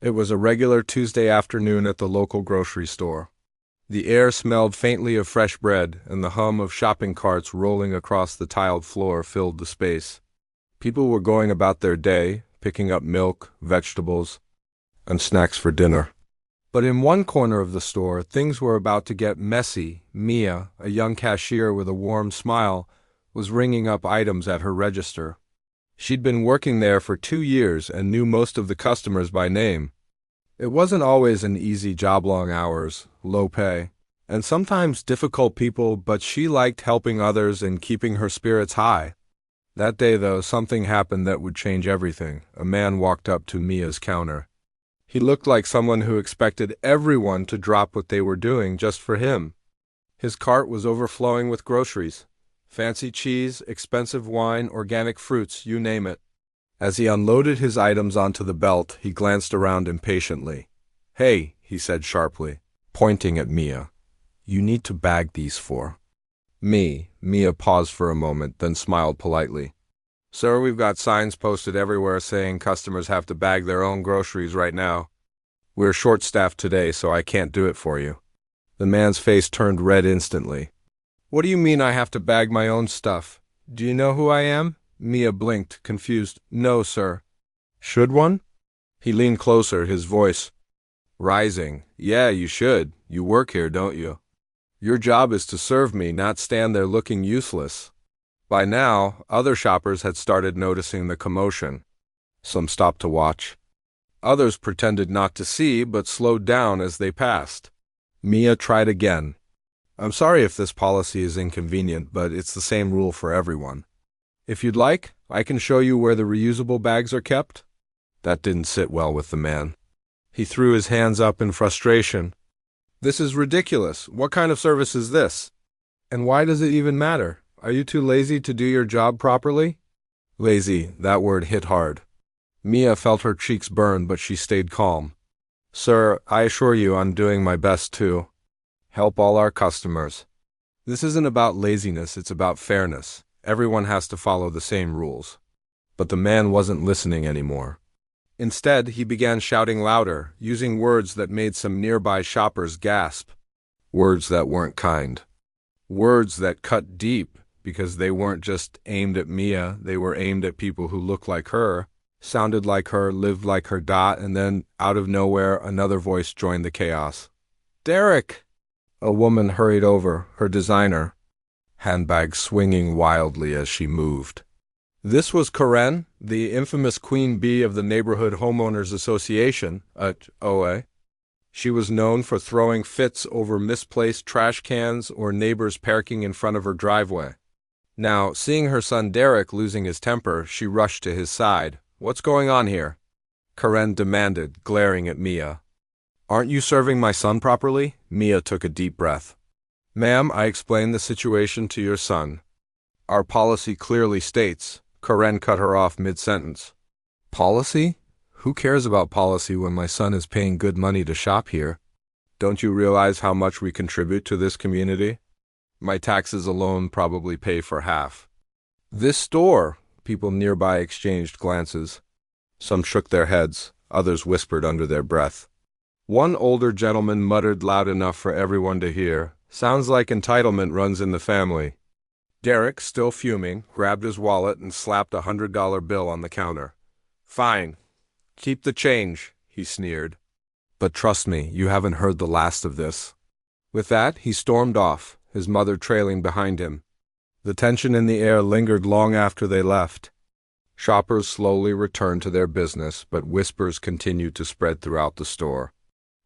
It was a regular Tuesday afternoon at the local grocery store. The air smelled faintly of fresh bread, and the hum of shopping carts rolling across the tiled floor filled the space. People were going about their day, picking up milk, vegetables, and snacks for dinner. But in one corner of the store, things were about to get messy. Mia, a young cashier with a warm smile, was ringing up items at her register. She'd been working there for 2 years and knew most of the customers by name. It wasn't always an easy job, long hours, low pay, and sometimes difficult people, but she liked helping others and keeping her spirits high. That day, though, something happened that would change everything. A man walked up to Mia's counter. He looked like someone who expected everyone to drop what they were doing just for him. His cart was overflowing with groceries. Fancy cheese, expensive wine, organic fruits, you name it. As he unloaded his items onto the belt, he glanced around impatiently. "Hey," he said sharply, pointing at Mia. "You need to bag these for me." Mia paused for a moment, then smiled politely. "Sir, we've got signs posted everywhere saying customers have to bag their own groceries right now. We're short-staffed today, so I can't do it for you." The man's face turned red instantly. "What do you mean I have to bag my own stuff? Do you know who I am?" Mia blinked, confused. "No, sir." "Should one?" He leaned closer, his voice rising. "Yeah, you should. You work here, don't you? Your job is to serve me, not stand there looking useless." By now, other shoppers had started noticing the commotion. Some stopped to watch. Others pretended not to see, but slowed down as they passed. Mia tried again. "I'm sorry if this policy is inconvenient, but it's the same rule for everyone. If you'd like, I can show you where the reusable bags are kept." That didn't sit well with the man. He threw his hands up in frustration. "This is ridiculous. What kind of service is this? And why does it even matter? Are you too lazy to do your job properly?" Lazy, that word hit hard. Mia felt her cheeks burn, but she stayed calm. "Sir, I assure you I'm doing my best to help all our customers. This isn't about laziness, it's about fairness. Everyone has to follow the same rules." But the man wasn't listening anymore. Instead, he began shouting louder, using words that made some nearby shoppers gasp. Words that weren't kind. Words that cut deep, because they weren't just aimed at Mia, they were aimed at people who looked like her, sounded like her, lived like her. And then, out of nowhere, another voice joined the chaos. "Derek!" A woman hurried over, her designer handbag swinging wildly as she moved. This was Karen, the infamous queen bee of the Neighborhood Homeowners Association, HOA. She was known for throwing fits over misplaced trash cans or neighbors parking in front of her driveway. Now, seeing her son Derek losing his temper, she rushed to his side. "What's going on here?" Karen demanded, glaring at Mia. "Aren't you serving my son properly?" Mia took a deep breath. "Ma'am, I explained the situation to your son. Our policy clearly states—" Karen cut her off mid-sentence. "Policy? Who cares about policy when my son is paying good money to shop here? Don't you realize how much we contribute to this community? My taxes alone probably pay for half." "This store," people nearby exchanged glances. Some shook their heads, others whispered under their breath. One older gentleman muttered loud enough for everyone to hear, "Sounds like entitlement runs in the family." Derek, still fuming, grabbed his wallet and slapped a $100 bill on the counter. "Fine. Keep the change," he sneered. "But trust me, you haven't heard the last of this." With that, he stormed off, his mother trailing behind him. The tension in the air lingered long after they left. Shoppers slowly returned to their business, but whispers continued to spread throughout the store.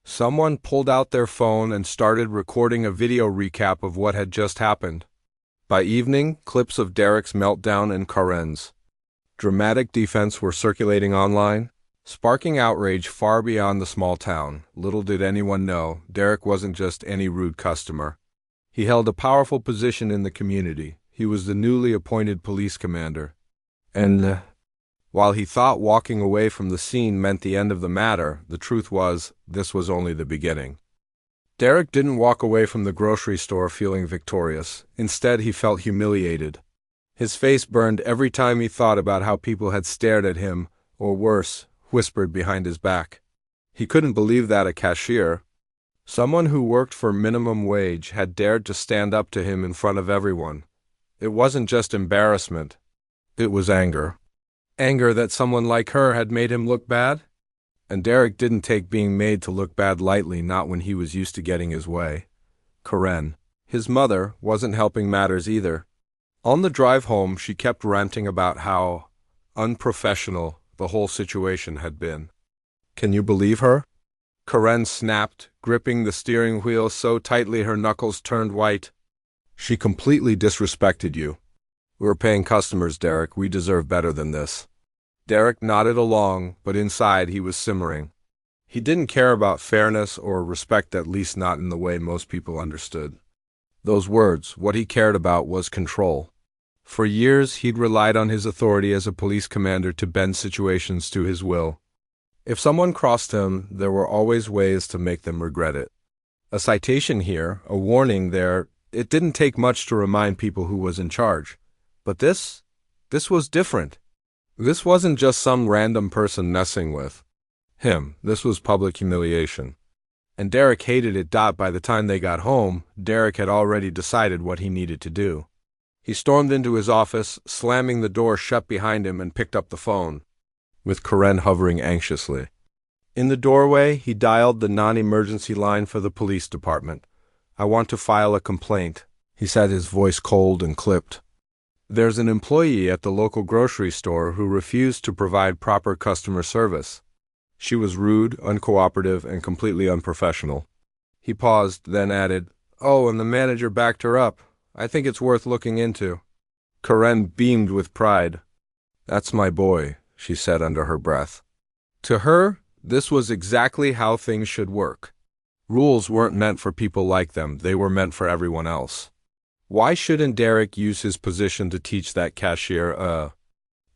Someone pulled out their phone and started recording a video recap of what had just happened. By evening, clips of Derek's meltdown and Karen's dramatic defense were circulating online, sparking outrage far beyond the small town. Little did anyone know, Derek wasn't just any rude customer. He held a powerful position in the community. He was the newly appointed police commander. And while he thought walking away from the scene meant the end of the matter, the truth was, this was only the beginning. Derek didn't walk away from the grocery store feeling victorious. Instead, he felt humiliated. His face burned every time he thought about how people had stared at him, or worse, whispered behind his back. He couldn't believe that a cashier, someone who worked for minimum wage, had dared to stand up to him in front of everyone. It wasn't just embarrassment. It was anger. Anger that someone like her had made him look bad? And Derek didn't take being made to look bad lightly, not when he was used to getting his way. Karen, his mother, wasn't helping matters either. On the drive home, she kept ranting about how unprofessional the whole situation had been. Can you believe her? Karen snapped, gripping the steering wheel so tightly her knuckles turned white. She completely disrespected you. We're paying customers, Derek. We deserve better than this. Derek nodded along, but inside he was simmering. He didn't care about fairness or respect, at least not in the way most people understood. Those words, what he cared about was control. For years, he'd relied on his authority as a police commander to bend situations to his will. If someone crossed him, there were always ways to make them regret it. A citation here, a warning there, it didn't take much to remind people who was in charge. But this was different. This wasn't just some random person messing with him. This was public humiliation. And Derek hated it. By the time they got home, Derek had already decided what he needed to do. He stormed into his office, slamming the door shut behind him, and picked up the phone, with Karen hovering anxiously. In the doorway, he dialed the non-emergency line for the police department. I want to file a complaint, he said, his voice cold and clipped. There's an employee at the local grocery store who refused to provide proper customer service. She was rude, uncooperative, and completely unprofessional. He paused, then added, "Oh, and the manager backed her up. I think it's worth looking into." Karen beamed with pride. "That's my boy," she said under her breath. To her, this was exactly how things should work. Rules weren't meant for people like them, they were meant for everyone else. Why shouldn't Derek use his position to teach that cashier a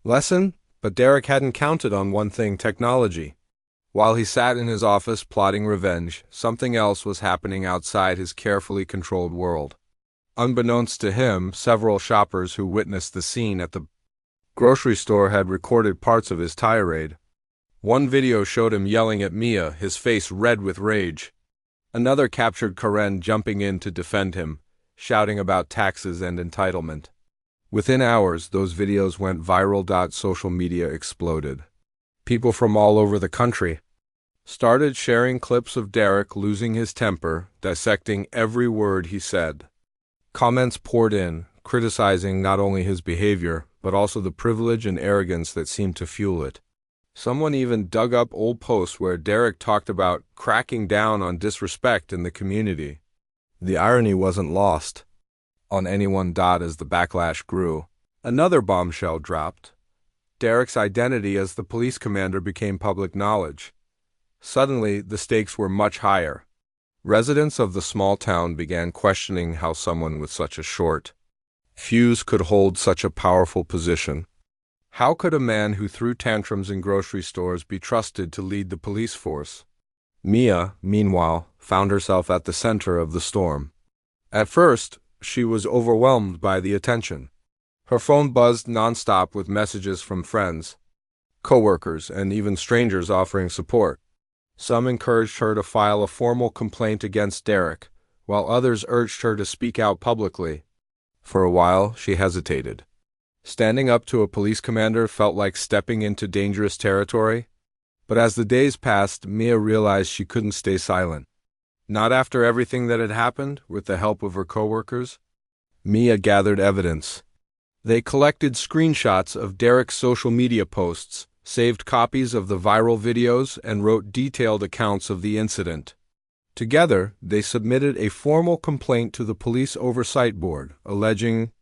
lesson? But Derek hadn't counted on one thing: technology. While he sat in his office plotting revenge, something else was happening outside his carefully controlled world. Unbeknownst to him, several shoppers who witnessed the scene at the grocery store had recorded parts of his tirade. One video showed him yelling at Mia, his face red with rage. Another captured Karen jumping in to defend him, shouting about taxes and entitlement. Within hours, those videos went viral. Social media exploded. People from all over the country started sharing clips of Derek losing his temper, dissecting every word he said. Comments poured in, criticizing not only his behavior, but also the privilege and arrogance that seemed to fuel it. Someone even dug up old posts where Derek talked about cracking down on disrespect in the community. The irony wasn't lost on anyone. As the backlash grew, another bombshell dropped. Derek's identity as the police commander became public knowledge. Suddenly, the stakes were much higher. Residents of the small town began questioning how someone with such a short fuse could hold such a powerful position. How could a man who threw tantrums in grocery stores be trusted to lead the police force? Mia, meanwhile, found herself at the center of the storm. At first, she was overwhelmed by the attention. Her phone buzzed nonstop with messages from friends, coworkers, and even strangers offering support. Some encouraged her to file a formal complaint against Derek, while others urged her to speak out publicly. For a while, she hesitated. Standing up to a police commander felt like stepping into dangerous territory. But as the days passed, Mia realized she couldn't stay silent. Not after everything that had happened. With the help of her coworkers, Mia gathered evidence. They collected screenshots of Derek's social media posts, saved copies of the viral videos, and wrote detailed accounts of the incident. Together, they submitted a formal complaint to the Police Oversight Board, alleging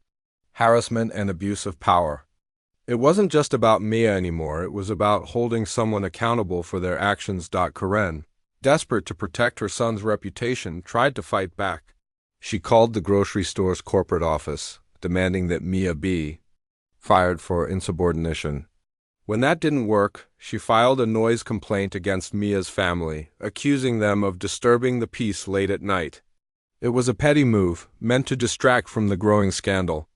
harassment and abuse of power. It wasn't just about Mia anymore, it was about holding someone accountable for their actions. Karen, desperate to protect her son's reputation, tried to fight back. She called the grocery store's corporate office, demanding that Mia be fired for insubordination. When that didn't work, she filed a noise complaint against Mia's family, accusing them of disturbing the peace late at night. It was a petty move, meant to distract from the growing scandal.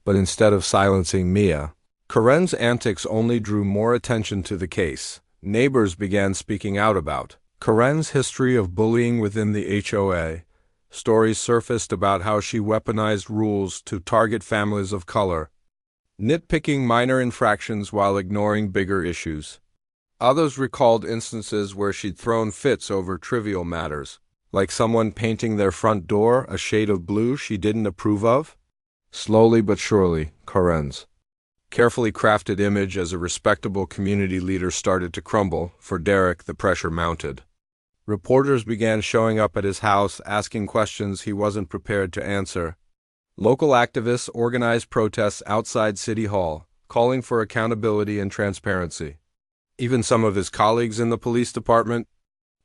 But instead of silencing Mia, Karen's antics only drew more attention to the case. Neighbors began speaking out about Karen's history of bullying within the HOA. Stories surfaced about how she weaponized rules to target families of color, nitpicking minor infractions while ignoring bigger issues. Others recalled instances where she'd thrown fits over trivial matters, like someone painting their front door a shade of blue she didn't approve of. Slowly but surely, Karen's carefully crafted image as a respectable community leader started to crumble. For Derek, the pressure mounted. Reporters began showing up at his house, asking questions he wasn't prepared to answer. Local activists organized protests outside City Hall, calling for accountability and transparency. Even some of his colleagues in the police department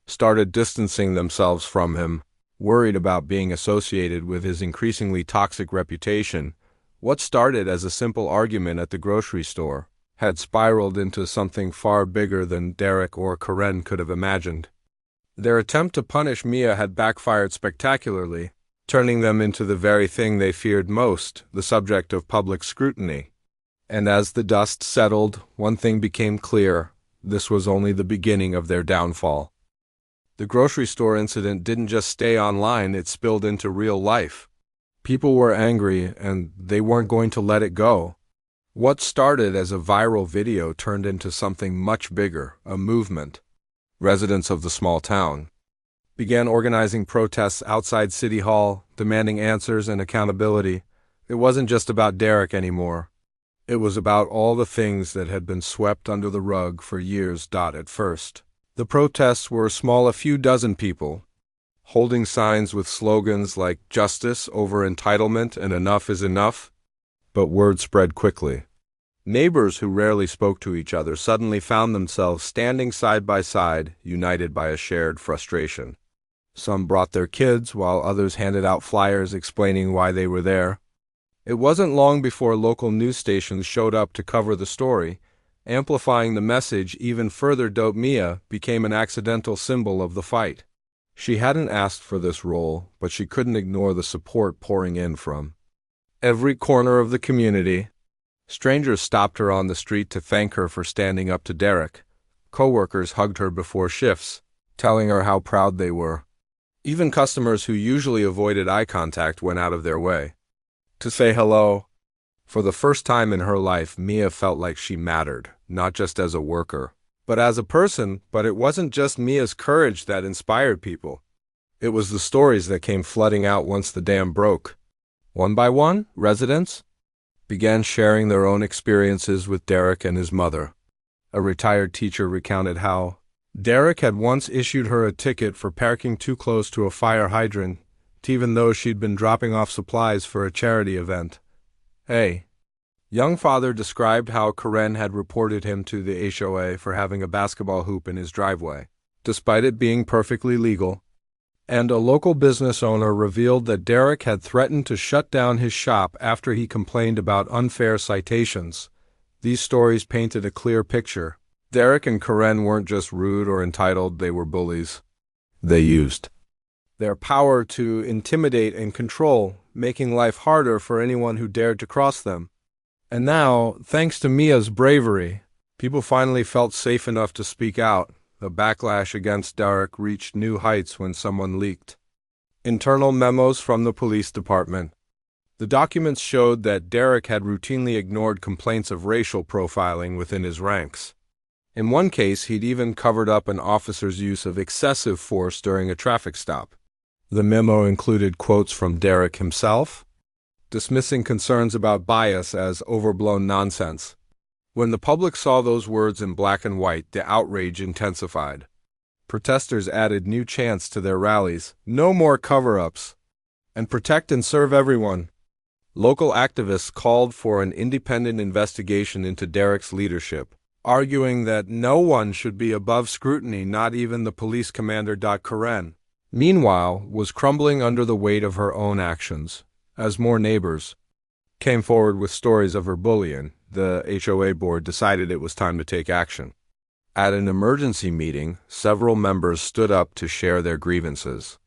started distancing themselves from him, worried about being associated with his increasingly toxic reputation. What started as a simple argument at the grocery store had spiraled into something far bigger than Derek or Karen could have imagined. Their attempt to punish Mia had backfired spectacularly, turning them into the very thing they feared most, the subject of public scrutiny. And as the dust settled, one thing became clear: this was only the beginning of their downfall. The grocery store incident didn't just stay online, it spilled into real life. People were angry, and they weren't going to let it go. What started as a viral video turned into something much bigger, a movement. Residents of the small town began organizing protests outside City Hall, demanding answers and accountability. It wasn't just about Derek anymore. It was about all the things that had been swept under the rug for years. At first, the protests were small, a few dozen people, holding signs with slogans like "Justice over entitlement" and "Enough is enough." But word spread quickly. Neighbors who rarely spoke to each other suddenly found themselves standing side by side, united by a shared frustration. Some brought their kids, while others handed out flyers explaining why they were there. It wasn't long before local news stations showed up to cover the story, amplifying the message even further. Mia became an accidental symbol of the fight. She hadn't asked for this role, but she couldn't ignore the support pouring in from every corner of the community. Strangers stopped her on the street to thank her for standing up to Derek. Coworkers hugged her before shifts, telling her how proud they were. Even customers who usually avoided eye contact went out of their way to say hello. For the first time in her life, Mia felt like she mattered, not just as a worker, but as a person. But it wasn't just Mia's courage that inspired people. It was the stories that came flooding out once the dam broke. One by one, residents began sharing their own experiences with Derek and his mother. A retired teacher recounted how Derek had once issued her a ticket for parking too close to a fire hydrant, even though she'd been dropping off supplies for a charity event. A young father described how Karen had reported him to the HOA for having a basketball hoop in his driveway, despite it being perfectly legal. And a local business owner revealed that Derek had threatened to shut down his shop after he complained about unfair citations. These stories painted a clear picture. Derek and Karen weren't just rude or entitled, they were bullies. They used their power to intimidate and control, making life harder for anyone who dared to cross them. And now, thanks to Mia's bravery, people finally felt safe enough to speak out. The backlash against Derek reached new heights when someone leaked internal memos from the police department. The documents showed that Derek had routinely ignored complaints of racial profiling within his ranks. In one case, he'd even covered up an officer's use of excessive force during a traffic stop. The memo included quotes from Derek himself, dismissing concerns about bias as overblown nonsense. When the public saw those words in black and white, the outrage intensified. Protesters added new chants to their rallies: "No more cover-ups," and "Protect and serve everyone." Local activists called for an independent investigation into Derek's leadership, arguing that no one should be above scrutiny, not even the police commander. Karen, meanwhile, was crumbling under the weight of her own actions. As more neighbors came forward with stories of her bullying, the HOA board decided it was time to take action. At an emergency meeting, several members stood up to share their grievances.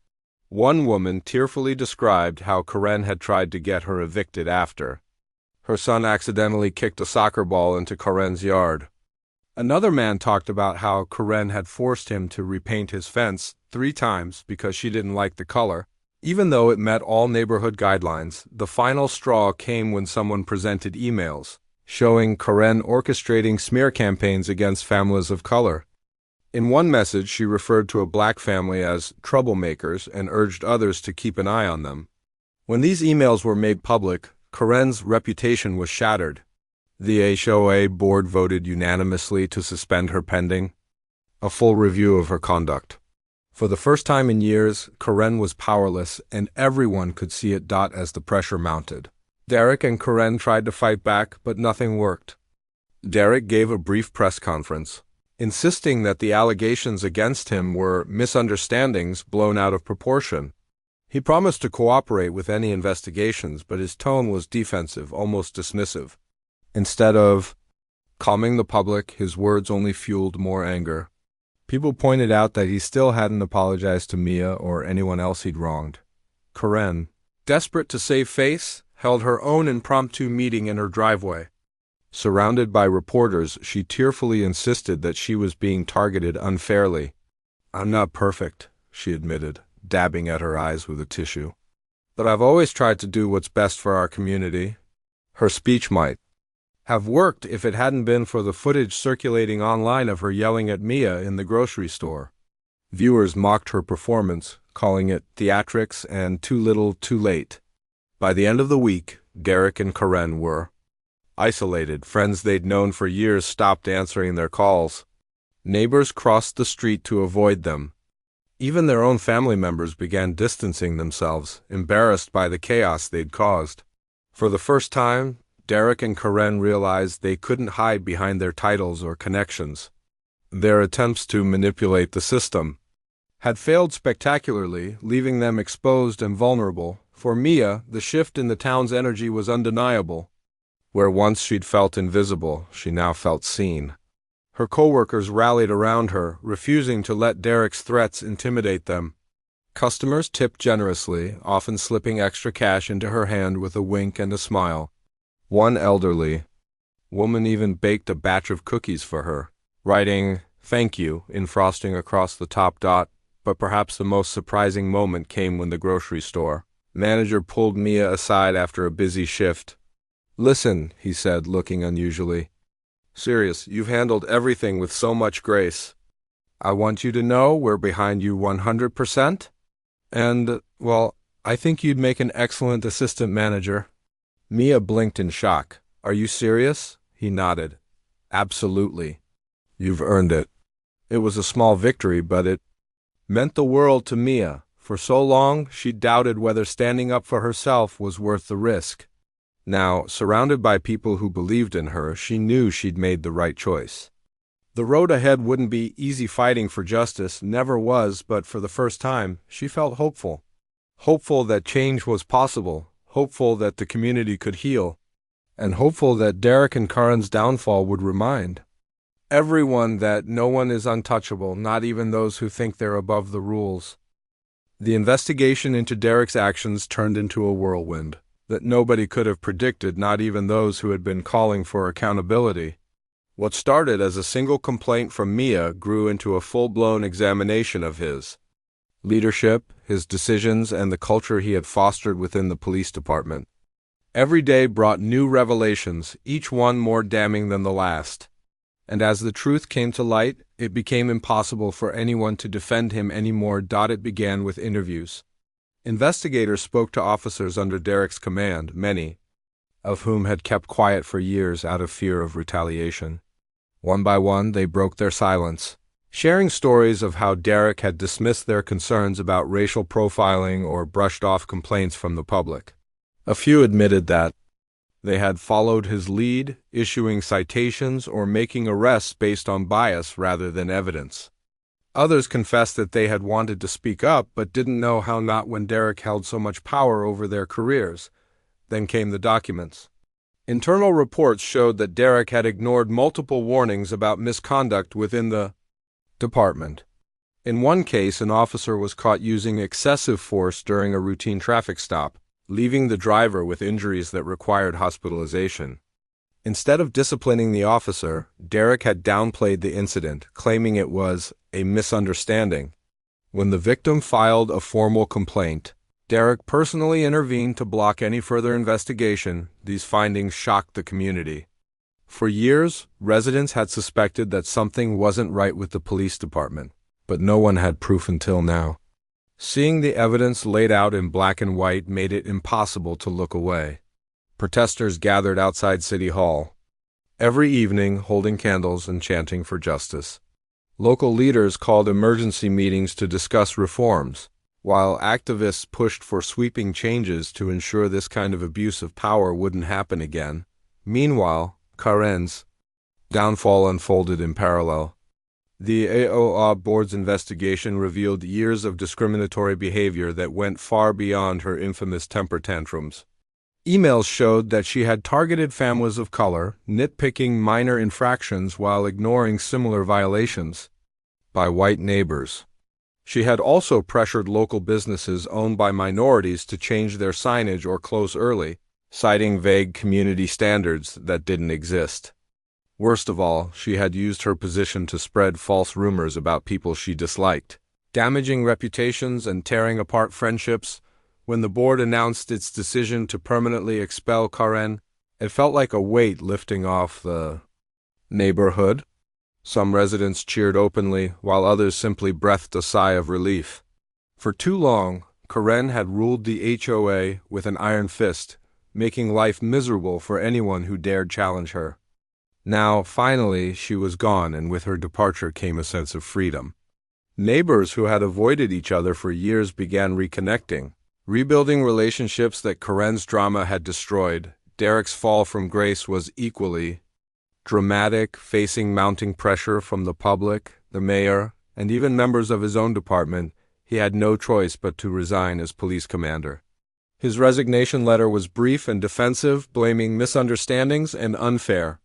One woman tearfully described how Karen had tried to get her evicted after her son accidentally kicked a soccer ball into Karen's yard. Another man talked about how Karen had forced him to repaint his fence 3 times because she didn't like the color. Even though it met all neighborhood guidelines, the final straw came when someone presented emails showing Karen orchestrating smear campaigns against families of color. In one message, she referred to a black family as troublemakers and urged others to keep an eye on them. When these emails were made public, Karen's reputation was shattered. The HOA board voted unanimously to suspend her pending a full review of her conduct. For the first time in years, Karen was powerless, and everyone could see it as the pressure mounted. Derek and Karen tried to fight back, but nothing worked. Derek gave a brief press conference, insisting that the allegations against him were misunderstandings blown out of proportion. He promised to cooperate with any investigations, but his tone was defensive, almost dismissive. Instead of calming the public, his words only fueled more anger. People pointed out that he still hadn't apologized to Mia or anyone else he'd wronged. Karen, desperate to save face, held her own impromptu meeting in her driveway. Surrounded by reporters, she tearfully insisted that she was being targeted unfairly. "I'm not perfect," she admitted, dabbing at her eyes with a tissue. "But I've always tried to do what's best for our community." Her speech might have worked if it hadn't been for the footage circulating online of her yelling at Mia in the grocery store. Viewers mocked her performance, calling it theatrics and too little, too late. By the end of the week, Derek and Karen were isolated. Friends they'd known for years stopped answering their calls. Neighbors crossed the street to avoid them. Even their own family members began distancing themselves, embarrassed by the chaos they'd caused. For the first time, Derek and Karen realized they couldn't hide behind their titles or connections. Their attempts to manipulate the system had failed spectacularly, leaving them exposed and vulnerable. For Mia, the shift in the town's energy was undeniable. Where once she'd felt invisible, she now felt seen. Her coworkers rallied around her, refusing to let Derek's threats intimidate them. Customers tipped generously, often slipping extra cash into her hand with a wink and a smile. One elderly woman even baked a batch of cookies for her, writing "Thank you" in frosting across the top dot. But perhaps the most surprising moment came when the grocery store manager pulled Mia aside after a busy shift. "Listen," he said, looking unusually serious, "you've handled everything with so much grace. I want you to know we're behind you 100%. And, well, I think you'd make an excellent assistant manager." Mia blinked in shock. "Are you serious?" He nodded. "Absolutely. You've earned it." It was a small victory, but it meant the world to Mia. For so long, she doubted whether standing up for herself was worth the risk. Now, surrounded by people who believed in her, she knew she'd made the right choice. The road ahead wouldn't be easy. Fighting for justice never was, but for the first time, she felt hopeful. Hopeful that change was possible, hopeful that the community could heal, and hopeful that Derek and Karen's downfall would remind everyone that no one is untouchable, not even those who think they're above the rules. The investigation into Derek's actions turned into a whirlwind that nobody could have predicted, not even those who had been calling for accountability. What started as a single complaint from Mia grew into a full-blown examination of his leadership, his decisions, and the culture he had fostered within the police department. Every day brought new revelations, each one more damning than the last. And as the truth came to light, it became impossible for anyone to defend him anymore. It began with interviews. Investigators spoke to officers under Derek's command, many of whom had kept quiet for years out of fear of retaliation. One by one, they broke their silence, sharing stories of how Derek had dismissed their concerns about racial profiling or brushed off complaints from the public. A few admitted that they had followed his lead, issuing citations or making arrests based on bias rather than evidence. Others confessed that they had wanted to speak up but didn't know how, not when Derek held so much power over their careers. Then came the documents. Internal reports showed that Derek had ignored multiple warnings about misconduct within the department. In one case, an officer was caught using excessive force during a routine traffic stop, leaving the driver with injuries that required hospitalization. Instead of disciplining the officer, Derek had downplayed the incident, claiming it was a misunderstanding. When the victim filed a formal complaint, Derek personally intervened to block any further investigation. These findings shocked the community. For years, residents had suspected that something wasn't right with the police department, but no one had proof until now. Seeing the evidence laid out in black and white made it impossible to look away. Protesters gathered outside City Hall, every evening holding candles and chanting for justice. Local leaders called emergency meetings to discuss reforms, while activists pushed for sweeping changes to ensure this kind of abuse of power wouldn't happen again. Meanwhile, Karen's downfall unfolded in parallel. The HOA board's investigation revealed years of discriminatory behavior that went far beyond her infamous temper tantrums. Emails showed that she had targeted families of color, nitpicking minor infractions while ignoring similar violations by white neighbors. She had also pressured local businesses owned by minorities to change their signage or close early, citing vague community standards that didn't exist. Worst of all, she had used her position to spread false rumors about people she disliked, damaging reputations and tearing apart friendships. When the board announced its decision to permanently expel Karen, it felt like a weight lifting off the neighborhood. Some residents cheered openly, while others simply breathed a sigh of relief. For too long, Karen had ruled the HOA with an iron fist, making life miserable for anyone who dared challenge her. Now, finally, she was gone, and with her departure came a sense of freedom. Neighbors who had avoided each other for years began reconnecting, rebuilding relationships that Karen's drama had destroyed. Derek's fall from grace was equally dramatic, facing mounting pressure from the public, the mayor, and even members of his own department. He had no choice but to resign as police commander. His resignation letter was brief and defensive, blaming misunderstandings and unfair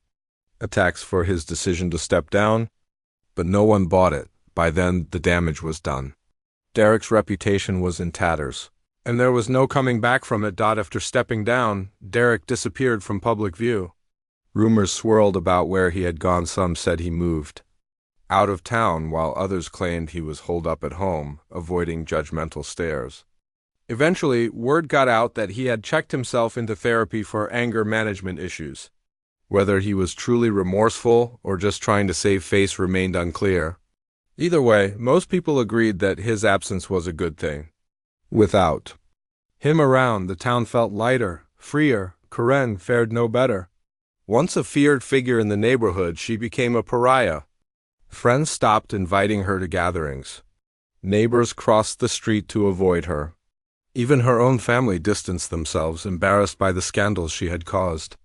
attacks for his decision to step down, but no one bought it. By then, the damage was done. Derek's reputation was in tatters, and there was no coming back from it. After stepping down, Derek disappeared from public view. Rumors swirled about where he had gone. Some said he moved out of town, while others claimed he was holed up at home, avoiding judgmental stares. Eventually, word got out that he had checked himself into therapy for anger management issues. Whether he was truly remorseful or just trying to save face remained unclear. Either way, most people agreed that his absence was a good thing. Without him around, the town felt lighter, freer. Karen fared no better. Once a feared figure in the neighborhood, she became a pariah. Friends stopped inviting her to gatherings. Neighbors crossed the street to avoid her. Even her own family distanced themselves, embarrassed by the scandals she had caused.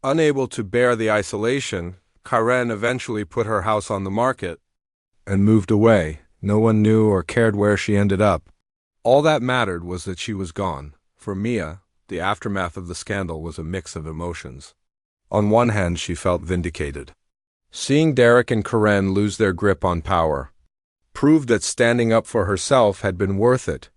Unable to bear the isolation, Karen eventually put her house on the market and moved away. No one knew or cared where she ended up. All that mattered was that she was gone. For Mia, the aftermath of the scandal was a mix of emotions. On one hand, she felt vindicated. Seeing Derek and Karen lose their grip on power proved that standing up for herself had been worth it.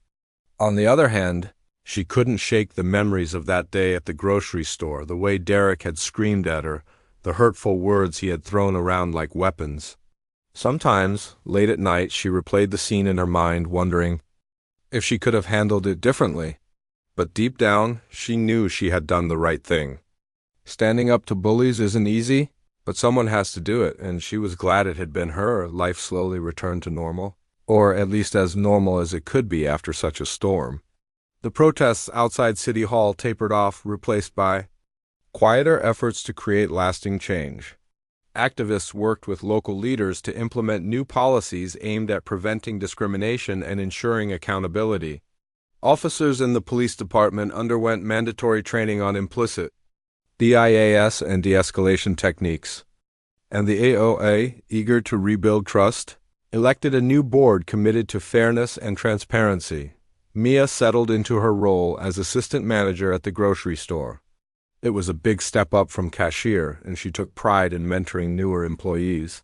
On the other hand, she couldn't shake the memories of that day at the grocery store, the way Derek had screamed at her, the hurtful words he had thrown around like weapons. Sometimes, late at night, she replayed the scene in her mind, wondering if she could have handled it differently. But deep down, she knew she had done the right thing. Standing up to bullies isn't easy, but someone has to do it, and she was glad it had been her. Life slowly returned to normal, or at least as normal as it could be after such a storm. The protests outside City Hall tapered off, replaced by quieter efforts to create lasting change. Activists worked with local leaders to implement new policies aimed at preventing discrimination and ensuring accountability. Officers in the police department underwent mandatory training on implicit BIAS and de-escalation techniques. And the HOA, eager to rebuild trust, elected a new board committed to fairness and transparency. Mia settled into her role as assistant manager at the grocery store. It was a big step up from cashier, and she took pride in mentoring newer employees.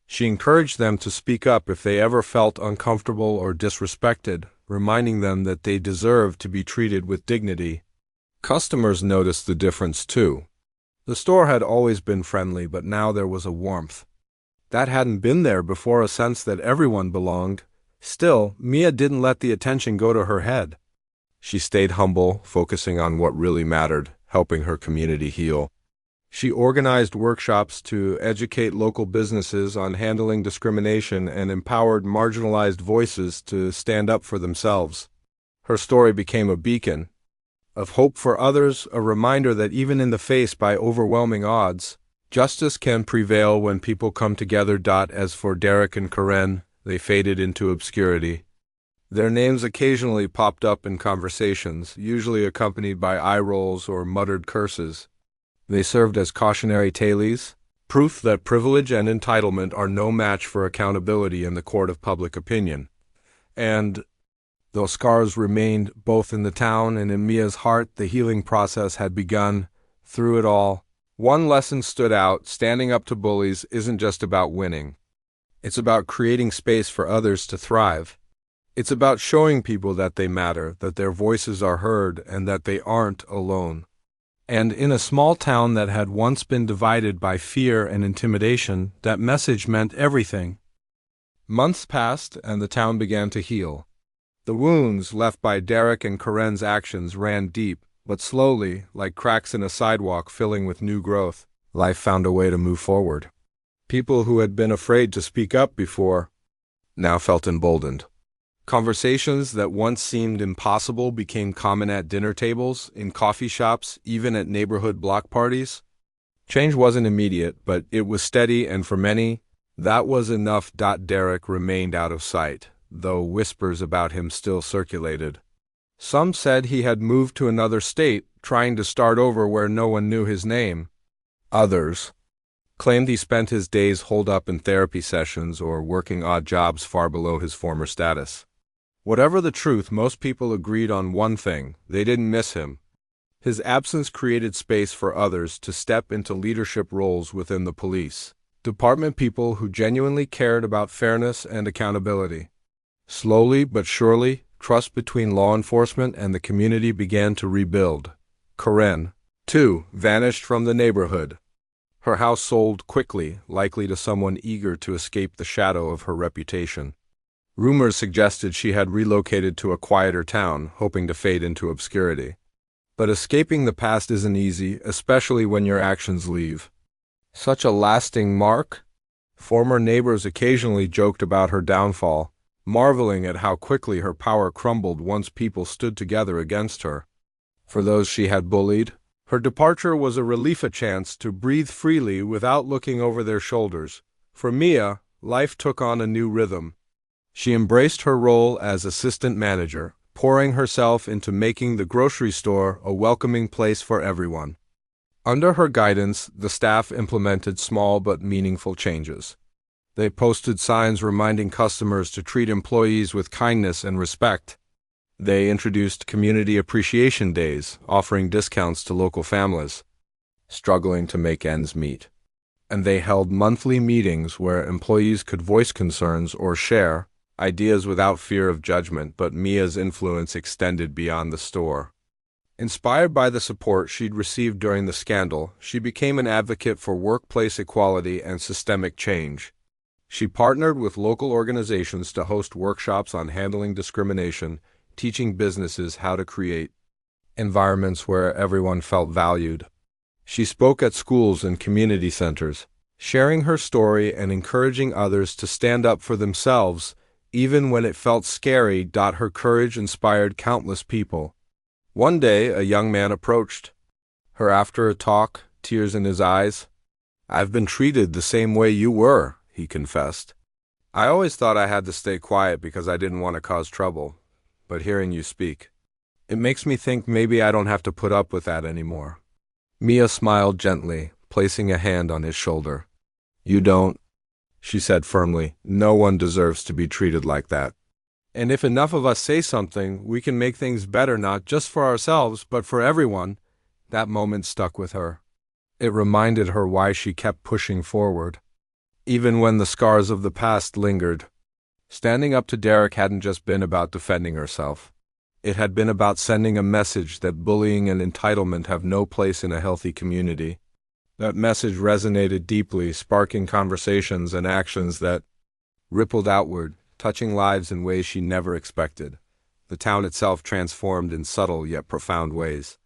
She encouraged them to speak up if they ever felt uncomfortable or disrespected, reminding them that they deserved to be treated with dignity. Customers noticed the difference too. The store had always been friendly, but now there was a warmth that hadn't been there before, a sense that everyone belonged. Still, Mia didn't let the attention go to her head. She stayed humble, focusing on what really mattered, helping her community heal. She organized workshops to educate local businesses on handling discrimination and empowered marginalized voices to stand up for themselves. Her story became a beacon of hope for others, a reminder that even in the face by overwhelming odds, justice can prevail when people come together. As for Derek and Karen, they faded into obscurity. Their names occasionally popped up in conversations, usually accompanied by eye rolls or muttered curses. They served as cautionary tales, proof that privilege and entitlement are no match for accountability in the court of public opinion. And though scars remained both in the town and in Mia's heart, the healing process had begun. Through it all, one lesson stood out: standing up to bullies isn't just about winning. It's about creating space for others to thrive. It's about showing people that they matter, that their voices are heard, and that they aren't alone. And in a small town that had once been divided by fear and intimidation, that message meant everything. Months passed, and the town began to heal. The wounds left by Derek and Karen's actions ran deep, but slowly, like cracks in a sidewalk filling with new growth, life found a way to move forward. People who had been afraid to speak up before now felt emboldened. Conversations that once seemed impossible became common at dinner tables, in coffee shops, even at neighborhood block parties. Change wasn't immediate, but it was steady, and for many, that was enough. Derek remained out of sight, though whispers about him still circulated. Some said he had moved to another state, trying to start over where no one knew his name. Others claimed he spent his days holed up in therapy sessions or working odd jobs far below his former status. Whatever the truth, most people agreed on one thing: they didn't miss him. His absence created space for others to step into leadership roles within the police department, people who genuinely cared about fairness and accountability. Slowly but surely, trust between law enforcement and the community began to rebuild. Karen, too, vanished from the neighborhood. Her house sold quickly, likely to someone eager to escape the shadow of her reputation. Rumors suggested she had relocated to a quieter town, hoping to fade into obscurity. But escaping the past isn't easy, especially when your actions leave such a lasting mark. Former neighbors occasionally joked about her downfall, marveling at how quickly her power crumbled once people stood together against her. For those she had bullied, her departure was a relief, a chance to breathe freely without looking over their shoulders. For Mia, life took on a new rhythm. She embraced her role as assistant manager, pouring herself into making the grocery store a welcoming place for everyone. Under her guidance, the staff implemented small but meaningful changes. They posted signs reminding customers to treat employees with kindness and respect. They introduced community appreciation days, offering discounts to local families struggling to make ends meet. And they held monthly meetings where employees could voice concerns or share ideas without fear of judgment. But Mia's influence extended beyond the store. Inspired by the support she'd received during the scandal, she became an advocate for workplace equality and systemic change. She partnered with local organizations to host workshops on handling discrimination, teaching businesses how to create environments where everyone felt valued. She spoke at schools and community centers, sharing her story and encouraging others to stand up for themselves, even when it felt scary. Her courage inspired countless people. One day, a young man approached her after a talk, tears in his eyes. "I've been treated the same way you were," he confessed. "I always thought I had to stay quiet because I didn't want to cause trouble. But hearing you speak, it makes me think maybe I don't have to put up with that anymore." Mia smiled gently, placing a hand on his shoulder. "You don't," she said firmly. "No one deserves to be treated like that. And if enough of us say something, we can make things better, not just for ourselves, but for everyone." That moment stuck with her. It reminded her why she kept pushing forward, even when the scars of the past lingered. Standing up to Derek hadn't just been about defending herself. It had been about sending a message that bullying and entitlement have no place in a healthy community. That message resonated deeply, sparking conversations and actions that rippled outward, touching lives in ways she never expected. The town itself transformed in subtle yet profound ways.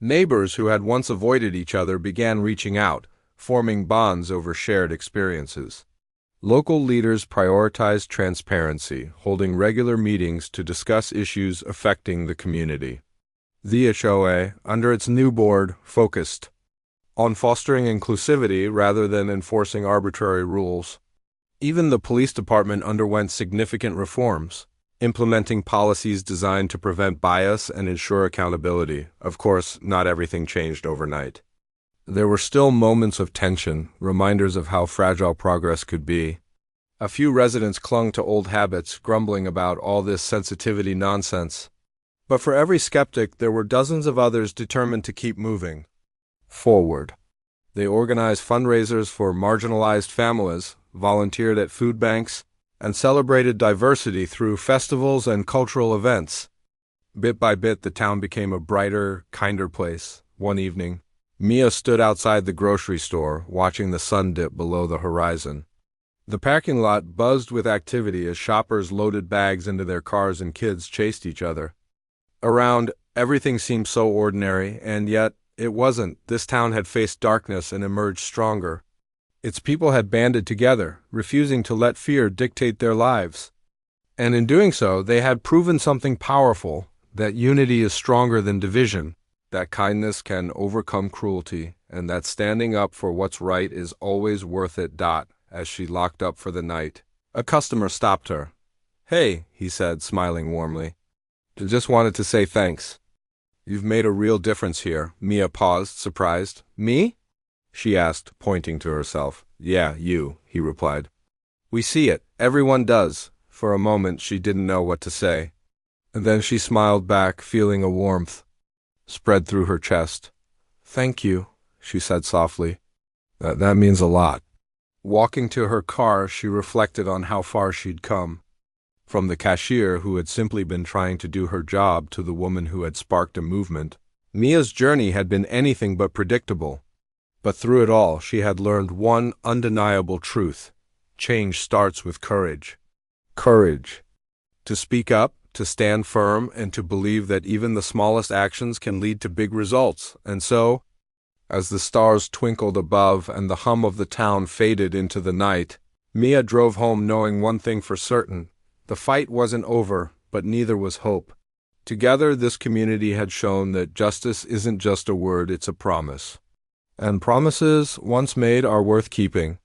Neighbors who had once avoided each other began reaching out, forming bonds over shared experiences. Local leaders prioritized transparency, holding regular meetings to discuss issues affecting the community. The HOA, under its new board, focused on fostering inclusivity rather than enforcing arbitrary rules. Even the police department underwent significant reforms, implementing policies designed to prevent bias and ensure accountability. Of course, not everything changed overnight. There were still moments of tension, reminders of how fragile progress could be. A few residents clung to old habits, grumbling about all this sensitivity nonsense. But for every skeptic, there were dozens of others determined to keep moving forward. They organized fundraisers for marginalized families, volunteered at food banks, and celebrated diversity through festivals and cultural events. Bit by bit, the town became a brighter, kinder place. One evening, Mia stood outside the grocery store, watching the sun dip below the horizon. The parking lot buzzed with activity as shoppers loaded bags into their cars and kids chased each other. Around, everything seemed so ordinary, and yet it wasn't. This town had faced darkness and emerged stronger. Its people had banded together, refusing to let fear dictate their lives. And in doing so, they had proven something powerful, that unity is stronger than division, that kindness can overcome cruelty, and that standing up for what's right is always worth it. As she locked up for the night, a customer stopped her. "Hey," he said, smiling warmly. "Just wanted to say thanks. You've made a real difference here." Mia paused, surprised. "Me?" she asked, pointing to herself. "Yeah, you," he replied. "We see it. Everyone does." For a moment, she didn't know what to say. And then she smiled back, feeling a warmth spread through her chest. "Thank you," she said softly. That means a lot." Walking to her car, she reflected on how far she'd come. From the cashier who had simply been trying to do her job to the woman who had sparked a movement, Mia's journey had been anything but predictable. But through it all, she had learned one undeniable truth. Change starts with courage. Courage. To speak up, to stand firm, and to believe that even the smallest actions can lead to big results. And so, as the stars twinkled above and the hum of the town faded into the night, Mia drove home knowing one thing for certain. The fight wasn't over, but neither was hope. Together, this community had shown that justice isn't just a word, it's a promise. And promises, once made, are worth keeping.